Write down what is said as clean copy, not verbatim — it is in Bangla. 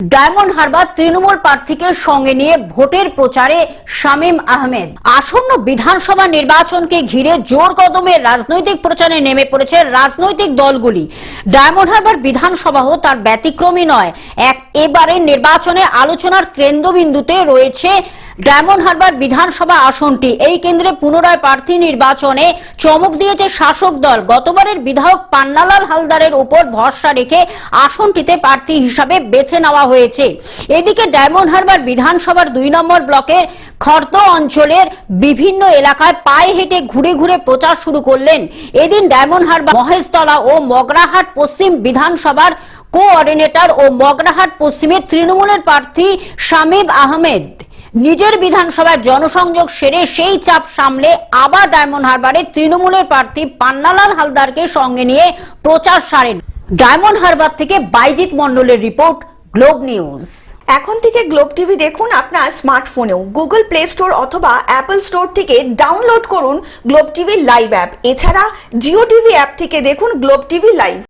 ডায়মন্ড হারবার তৃণমূল প্রার্থীকে সঙ্গে নিয়ে ভোটের প্রচারে শামীম আহমেদ। আসন্ন বিধানসভা নির্বাচনকে ঘিরে জোর কদমে রাজনৈতিক প্রচারে নেমে পড়েছে রাজনৈতিক দলগুলি। ডায়মন্ড হারবার বিধানসভাও তার ব্যতিক্রমী নয়। এবারের নির্বাচনে আলোচনার কেন্দ্রবিন্দুতে রয়েছে ডায়মন্ড হারবার বিধানসভা আসনটি। এই কেন্দ্রে পুনরায় প্রার্থী নির্বাচনে চমক দিয়েছে শাসক দল। গতবারের বিধায়ক পান্নালাল হালদারের উপর ভরসা রেখে আসনটিতে প্রার্থী হিসাবে বেছে নেওয়া হয়েছে। এদিকে ডায়মন্ড হারবার বিধানসভার 2 নম্বর ব্লকের খর্দ অঞ্চলের বিভিন্ন এলাকায় পায়ে হেঁটে ঘুরে ঘুরে প্রচার শুরু করলেন। এদিন ডায়মন্ড হারবার, মহেশতলা ও মগরাহাট পশ্চিম বিধানসভার কোঅর্ডিনেটর ও মগরাহাট পশ্চিমের তৃণমূলের প্রার্থী শামীম আহমেদ নিজের বিধানসভায় জনসংযোগ সেরে সেই চাপ সামলে আবার ডায়মন্ড হারবারে তৃণমূলের প্রার্থী পান্নালাল হালদারকে সঙ্গে নিয়ে প্রচার সারেন। ডায়মন্ড হারবার থেকে বাইজিৎ মণ্ডলের রিপোর্ট, গ্লোব নিউজ। এখন থেকে গ্লোব টিভি দেখুন আপনার স্মার্টফোনেও। গুগল প্লে স্টোর অথবা অ্যাপল স্টোর থেকে ডাউনলোড করুন গ্লোব টিভি লাইভ অ্যাপ। এছাড়া জিও টিভি অ্যাপ থেকে দেখুন গ্লোব টিভি লাইভ।